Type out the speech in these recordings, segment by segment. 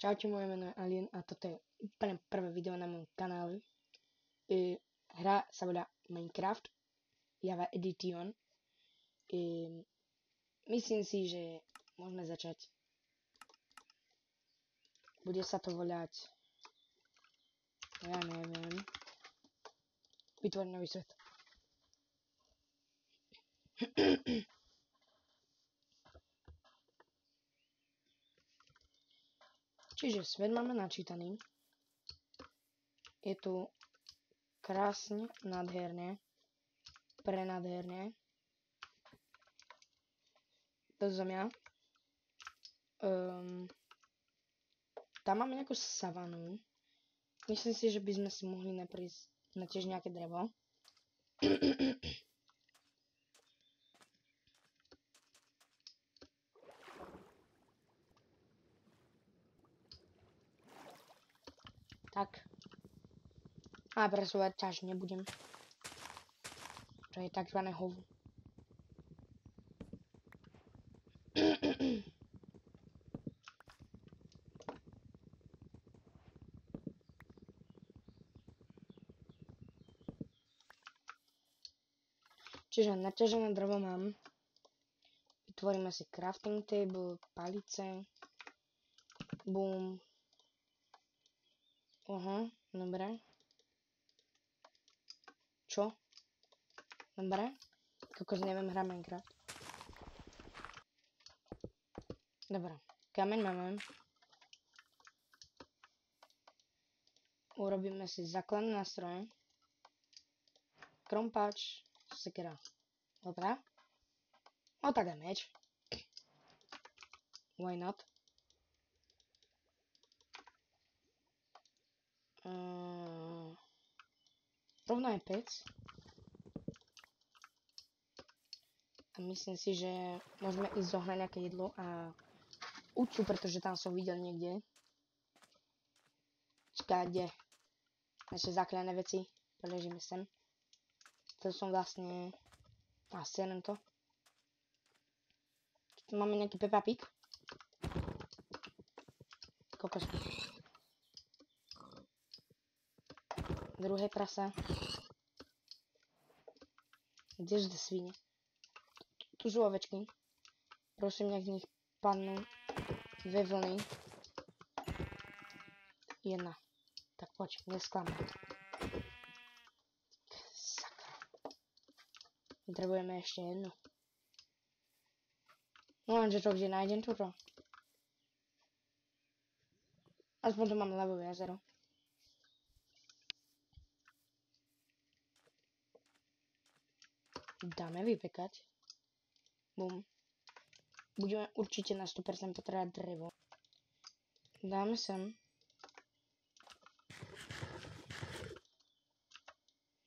Čaute, moje meno je Alien a toto je úplne prvé video na mojom kanále. Hra sa volá Minecraft, Java Edition. Myslím si, že môžeme začať. Bude sa to volať, ja neviem, vytvoriť nový svet. Čiže svet máme načítaný. Je tu krásne, nádherné, prenádherné. To zemia. Tam máme nejakú savanu. Myslím si, že by sme si mohli naprísť na tiež nejaké drevo. Tak. A presúvať ťaž nebudem. To je takzvané hovu. Čiže naťažené drevo mám. Vytvoríme si crafting table, palice. Boom. Dobre. Čo? Dobre. Kokos neviem hrať Minecraft. Dobre. Kameň máme. Urobíme si základné nástroje. Krompáč, sekera. Dobre. No tak aj meč. Why not? Rovno je pec. A myslím si, že môžeme ísť zohnať nejaké jedlo a ucu, pretože tam som videl niekde. Čakáde. Naše základné veci. Preložíme sem. To som vlastne... Senem to. Tu máme nejaký Peppa Pig. Kokos. Druhé prasa. Kdeže tie svine? Tu sú ovečky. Prosím, nech z nich padnú dve vlny. Jedna. Tak poď, nesklamaj. Sakra. Potrebujeme ešte jednu. No lenže to kde nájdem túto. Aspoň tu mám ľavové jazero. Dáme vypekať. Bum. Budeme určite na 100% potrebovať drevo. Dáme sem.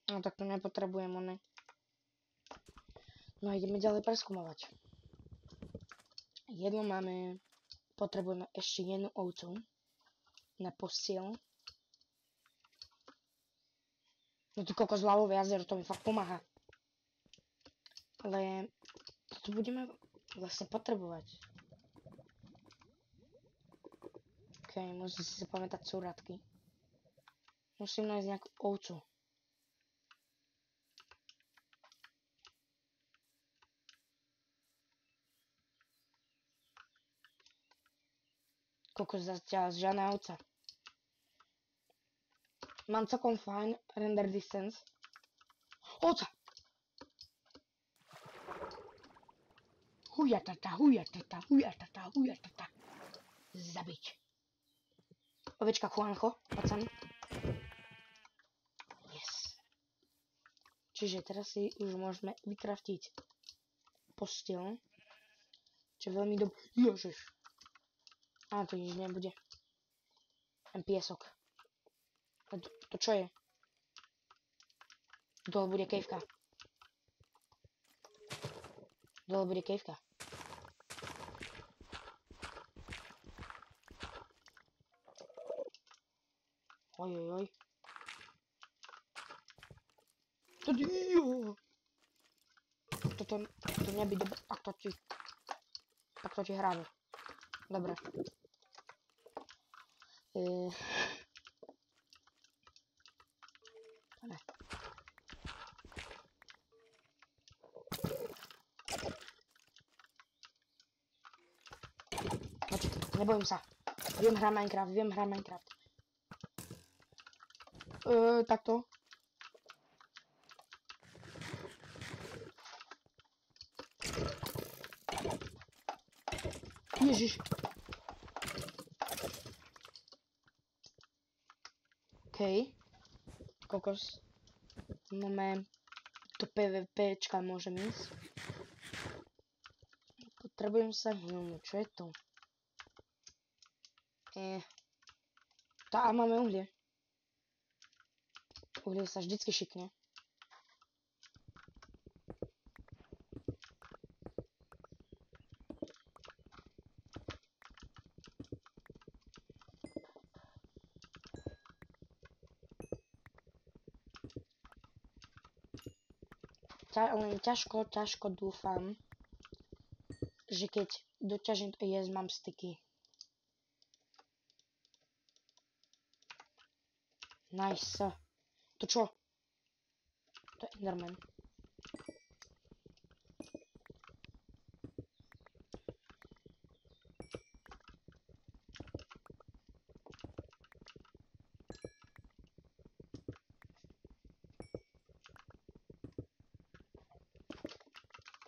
No tak to nepotrebujem, one. No ideme ďalej preskúmovať. Jedlo máme. Potrebujeme ešte jednu ovcu. Na postiel. No ty kokos, ľavové jazero, to mi fakt pomáha. Ale toto budeme vlastne potrebovať. OK, musím si zapamätať súradky. Musím nájsť nejakú ovcu. Kokos, zatiaľ žiadna ovca. Mám celkom fajn render distance. Ovca! Hujatata, hujatata, hujatata, hujatata. Zabiť. Ovečka Juanjo, poď sem. Yes. Čiže teraz si už môžeme vykraftiť postiel. Čo je veľmi dobré. Ježiš. Á, to nič nebude. Len piesok. To čo je? Dole bude kejvka. Dole bude kejvka. Ojojoj. Toto nebyť dobre. Tak to ti hráme. Dobre. Ne. Počkaj, nebojím sa. Viem hrať Minecraft. Takto. Ježiš. OK. Kokos. Máme do PvPčka môžem ísť. Potrebujem sa hnúť. Čo je to? Tá, máme uhlie. Uhlie sa vždycky šikne. Len ťažko dúfam, že keď doťažím to mám styky. Nice. To čo? To je Enderman.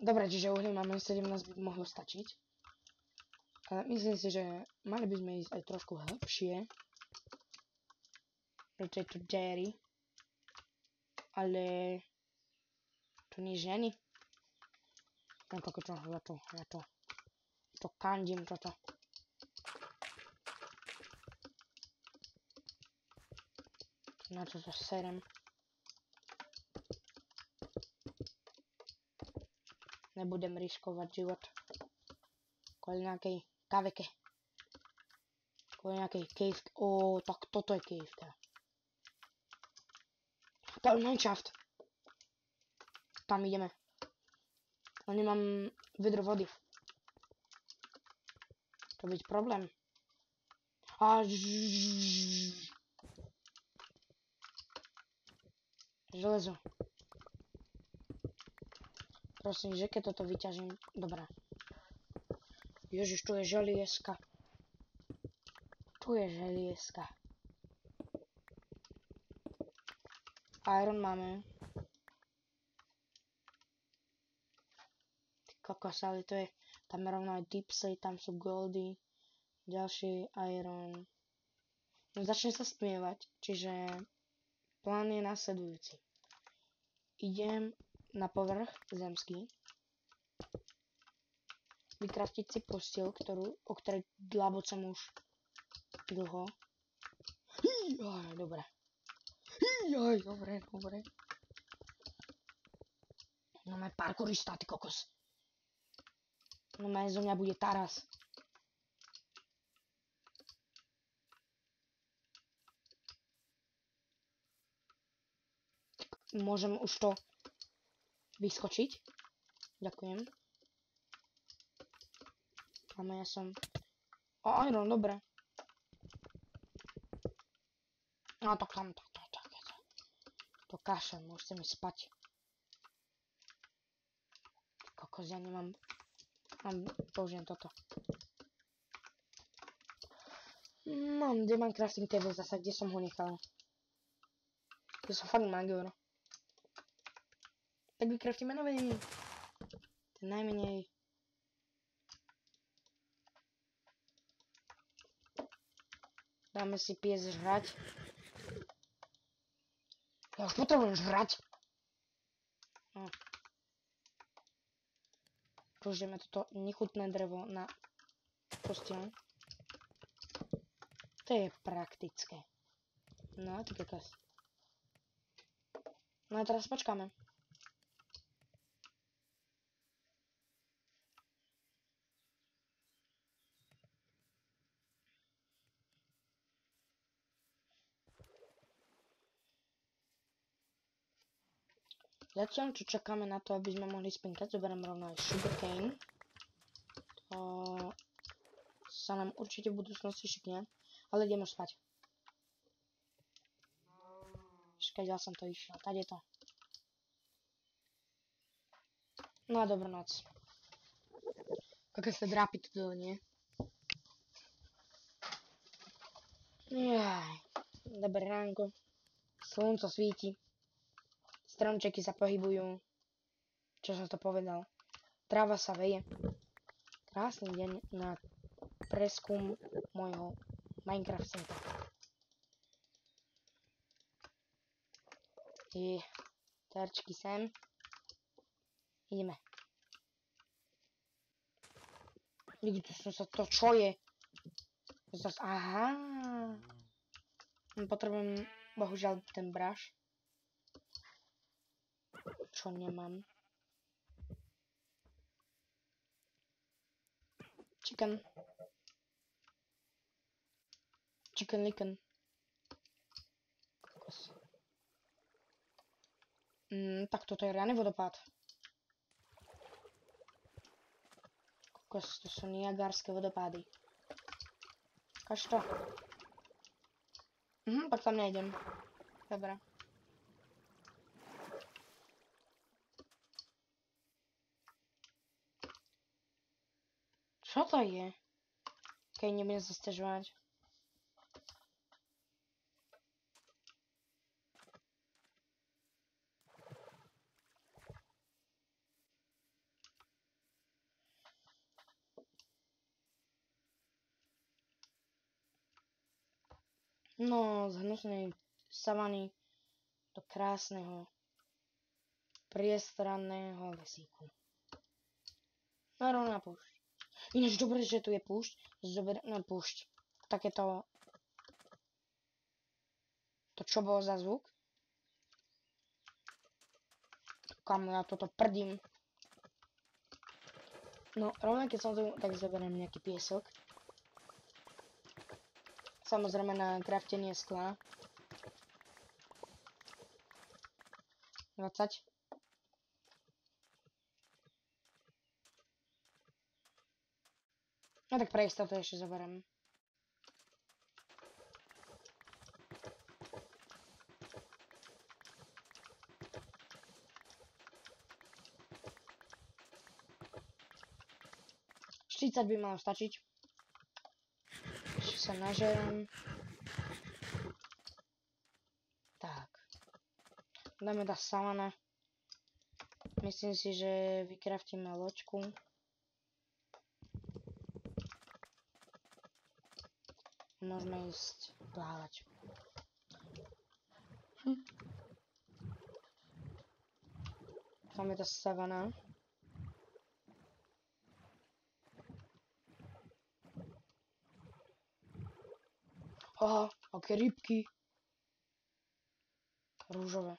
Dobre, čiže uhlie máme 17, by mohlo stačiť. Ale myslím si, že mali by sme ísť aj trošku hlbšie. Do tejto diery. Ale to nič není. No tak ja to kandím toto. Na to serem. Nebudem riskovať život. Kvôli nejakej kaveke. Kvôli nejakej caveke. Tak toto je caveka. To je Minecraft. Tam ideme. Ale nemám vedro vody. To byť problém. Železo. Prosím, že keď toto vyťažím. Dobrá. Ježiš, tu je želieska. Iron máme. Ty kokos, ale to je... Tam je rovno aj deepslate, tam sú goldy. Ďalší iron. No začne sa stmievať, čiže... Plán je nasledujúci. Idem na povrch zemský. Vykraftiť si postiel, o ktorej dlabocem už dlho. Dobre. Dobre. No máme parkourista, ty kokos. No máme zo mňa bude Taras. Môžem už to vyskočiť. Ďakujem. Ale ja som... Iron, dobre. No tak tam, to kašem, môžete mi spať. Kokos, ja nemám... Použijem toto. Mám Diamond Crafting Table zasa, kde som ho nechal. To som fakt magior. Tak vykraftíme nový. Ten najmenej. Dáme si pies žrať. Ja už potrebujem žrať. No. Použijeme toto nechutné drevo na posteľ. To je praktické. No, ty kokos. No a teraz počkáme. Zatiaľ, čo čakáme na to, aby sme mohli spinkať, zoberiem rovno aj sugarcane. To sa nám určite v budúcnosti šikne. A Ale idem už spať. Škadiaľ som to išiel. Tady je to. No a dobrú noc. Kako sa drápi tu dole, nie? Jaj. Dobré ránko. Slunco svíti. Stromčeky sa pohybujú. Čo som to povedal? Tráva sa veje. Krásny deň na preskum môjho Minecraft sveta. Terčky sem. Ideme. Nikdy som sa to, čo je? Aha. Potrebujem, bohužiaľ, ten brush. Čo nemám. Chicken licken. Tak toto je reálny vodopád. Kokos, to sú Niagarské vodopády. Kaž to. Tak tam nejdem. Dobre. Čo to je? Keď nebudem sa sťažovať. No, z hnusnej savany do krásneho priestranného lesíku. Narovná púšť. Ináč dobre, že tu je púšť. Púšť. Takéto... To čo bolo za zvuk? Kam ja toto prdím. No, rovno keď som tu, tak zoberiem nejaký piesok. Samozrejme na kraftenie skla. 20. No tak pre istotu ešte zoberiem. Štyridsať by malo stačiť. Ešte sa nažerem. Tak. Dáme tá savana. Myslím si, že vykraftíme loďku. Môžeme ísť plávať. Tam je tá savana. Aha, aké rybky. Rúžové.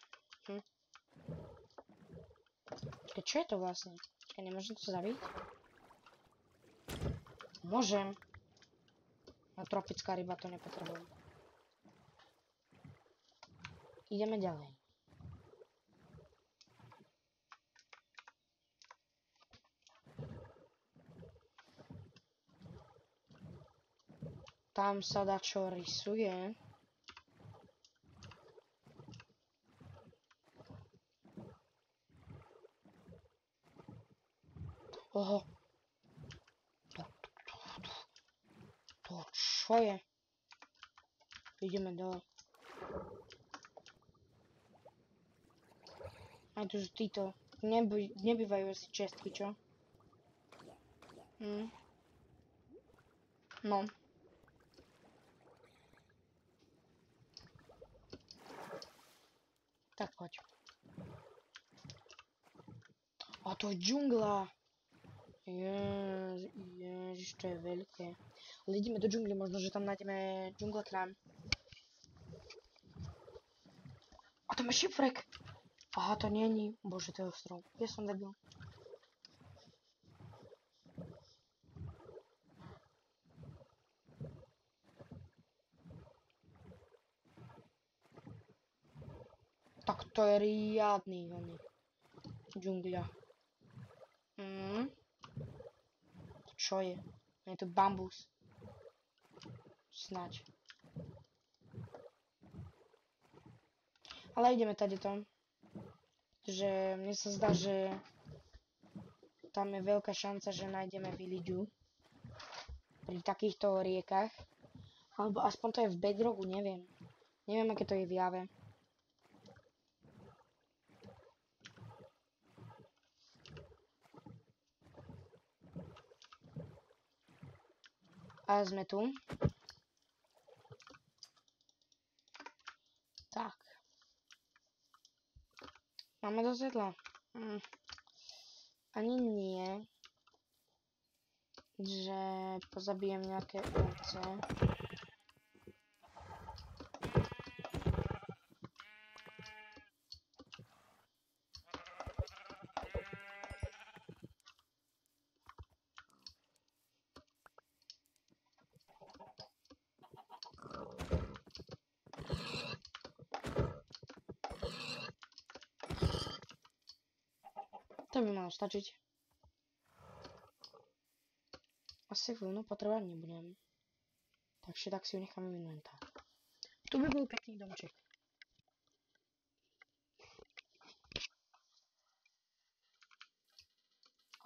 Čo je to vlastne? Nemôžem to zabiť? Môžem. No tropická ryba to nepotrebujem. Ideme ďalej. Tam sa dačo rysuje. Oho. To čo je? Ideme dole. Aj tu sú títo. Nebývajú asi čestky, čo? No. Tak poď. A to je džungla. Ježiš, to je veľké. Ale ideme do džungly, možno, že tam nájdeme džungla krám. A tam je šifrek. Aha, to není. Bože, to je ostrov. Ja som debil. Tak to je riadný džungľa. Čo je? Je to bambus. Snaď. Ale ideme tady to. Že mne sa zdá, že tam je veľká šanca, že nájdeme village'u. Pri takýchto riekach. Alebo aspoň to je v bedrogu, neviem. Neviem, aké to je v jave. A sme tu. Tak. Máme do svetla? Ani nie. Že pozabijem nejaké ovce. To by malo stačiť. Asi vlnu potrebovať nebudem. Takže tak si ju necháme v inventár. Tu by bol pekný domček.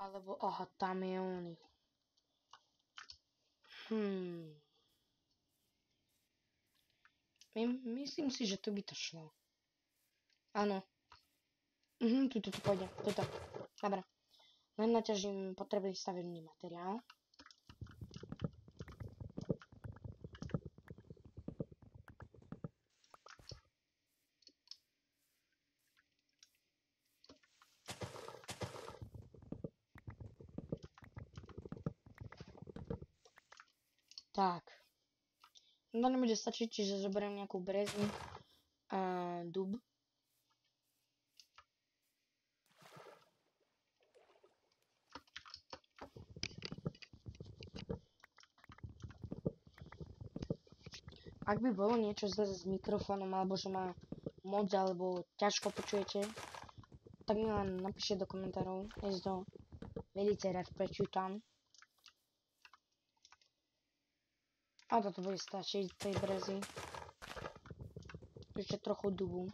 Alebo, aha, tam je oný. Myslím si, že tu by to šlo. Áno. Tu pôjde. Tuto. Dobre. Len naťažím potrebný stavebný materiál. Tak. To nebude stačiť, čiže zoberiem nejakú brezu a dub. Ak by bolo niečo zle s mikrofónom, alebo že ma moc alebo ťažko počujete, tak mi len napíšte do komentárov, ja si to veľmi rád prečítam. A toto bude stačiť tej brezy. Ešte trochu dubu.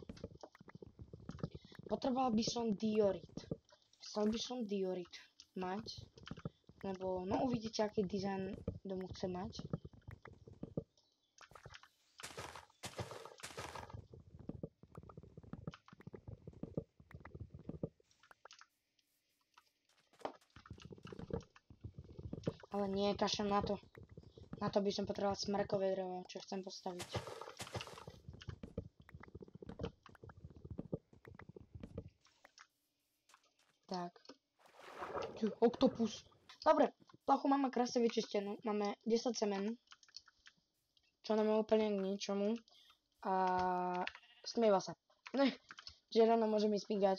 Potreboval by som diorit. Chcel by som diorit mať, lebo no uvidíte, aký dizajn domu chce mať. Ale nie, kašem na to. Na to by som potreboval smrekové drevo, čo chcem postaviť. Tak. Oktopus. Dobre, plachu máme krásne vyčistenú. Máme 10 semen. Čo nám je úplne k ničomu. A smieva sa. Že ráno môžem ísť pígať.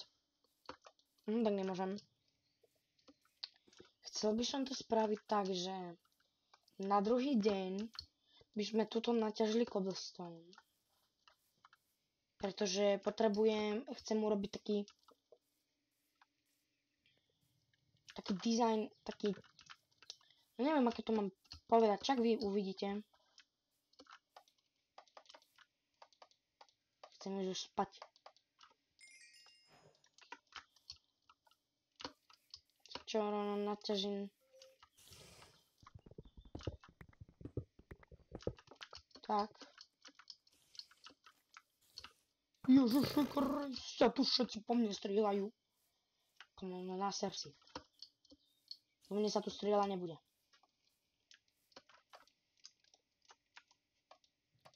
Tak nemôžem. Chcel by som to spraviť tak, že na druhý deň by sme tuto naťažili cobblestone. Pretože chcem urobiť taký dizajn, no neviem, aké to mám povedať, čak vy uvidíte. Chcem už spať. Čo rovno naťažím. Tak. Ježiši Kriste, tu všetci po mne strieľajú. No náser si. Po mne sa tu strieľa nebude.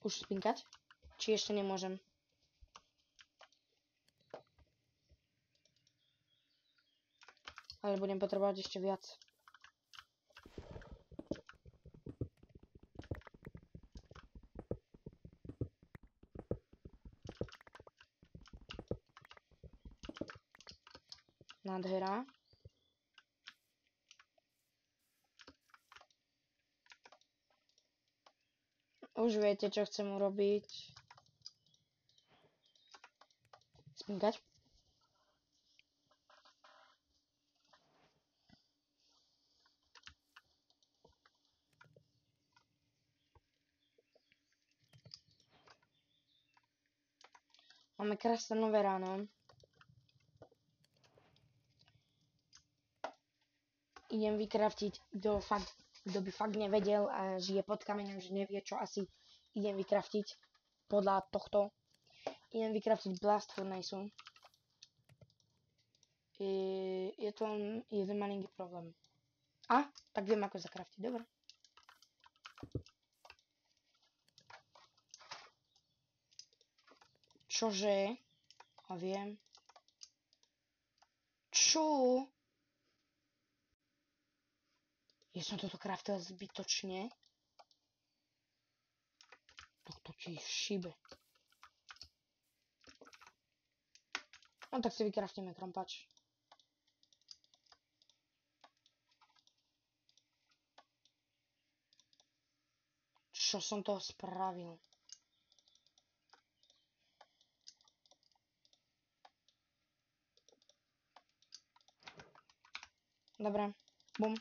Už spinkať? Či ešte nemôžem? Ale budem potrebovať ešte viac. Nádhera. Už viete, čo chcem urobiť. Spinkať. Máme krásne nové ráno. Idem vykraftiť, kto by fakt nevedel a žije pod kameňom, že nevie, čo asi idem vykraftiť podľa tohto. Idem vykraftiť Blast Furnace. Je to jeden malinký problém. Tak viem, ako zakraftiť, dobre. Čože? A viem. Čo? Ja som toto kraftil zbytočne. To ti šibe. No tak si vykraftíme krompač. Čo som to spravil? Dobre, bum.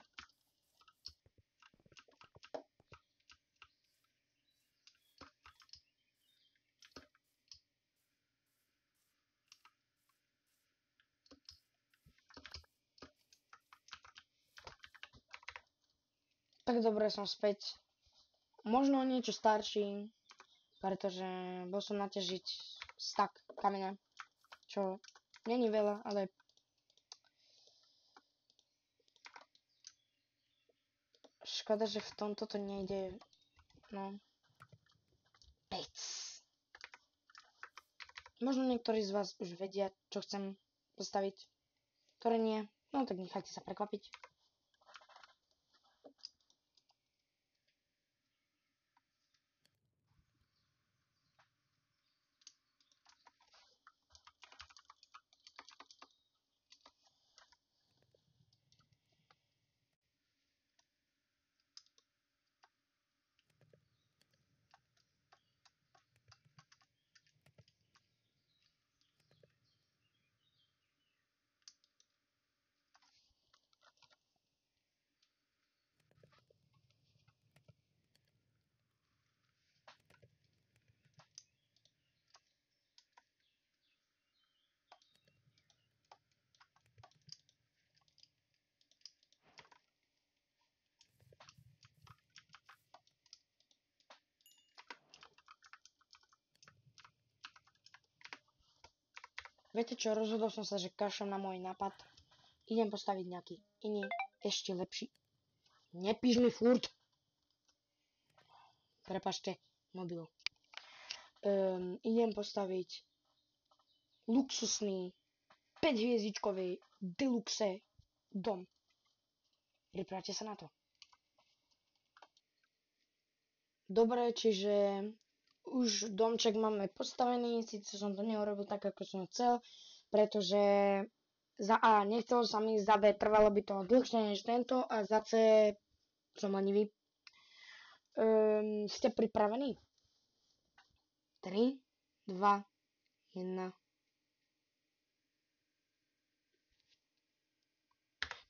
Tak dobre, som späť. Možno niečo starší, pretože bol som naťažiť stack kameňa, čo není veľa, ale škoda, že v tomto to nejde, no, pec. Možno niektorí z vás už vedia, čo chcem postaviť, ktoré nie, no tak nechajte sa prekvapiť. Viete čo, rozhodol som sa, že kašlem na môj nápad. Idem postaviť nejaký iný, ešte lepší. Nepíš mi furt. Prepačte, mobil. Idem postaviť luxusný 5-hviezdičkový deluxe dom. Pripravte sa na to. Dobre, čiže už domček máme postavený, síce som to neurobil tak, ako som chcel, pretože za A nechcel sa mi, za B trvalo by to dlhšie než tento a za C som lenivý. Ste pripravení? 3, 2, 1.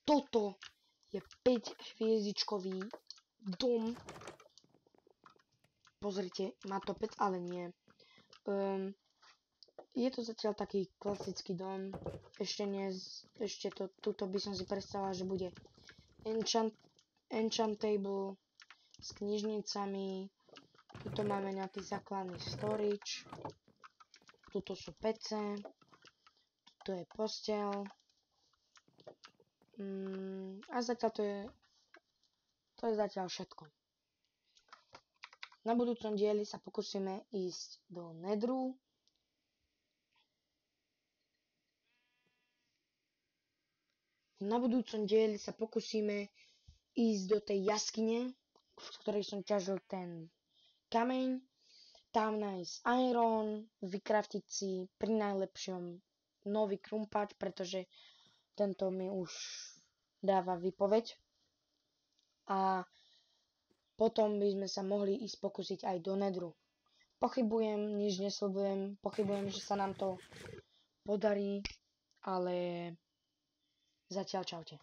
Toto je 5-hviezdičkový dom. Pozrite, má to 5, ale nie. Je to zatiaľ taký klasický dom. Ešte tuto by som si predstavila, že bude enchantable s knižnicami. Tuto máme nejaký základný storage. Tuto sú pece. Tuto je posteľ. A zatiaľ to je zatiaľ všetko. Na budúcom dieli sa pokúsime ísť do Nedru. Na budúcom dieli sa pokúsime ísť do tej jaskyne, v ktorej som ťažil ten kameň. Tam nájsť iron, vykraftiť si pri najlepšom nový krumpač, pretože tento mi už dáva výpoveď. A potom by sme sa mohli ísť pokúsiť aj do Nedru. Pochybujem, nič nesľubujem, pochybujem, že sa nám to podarí, ale zatiaľ čaute.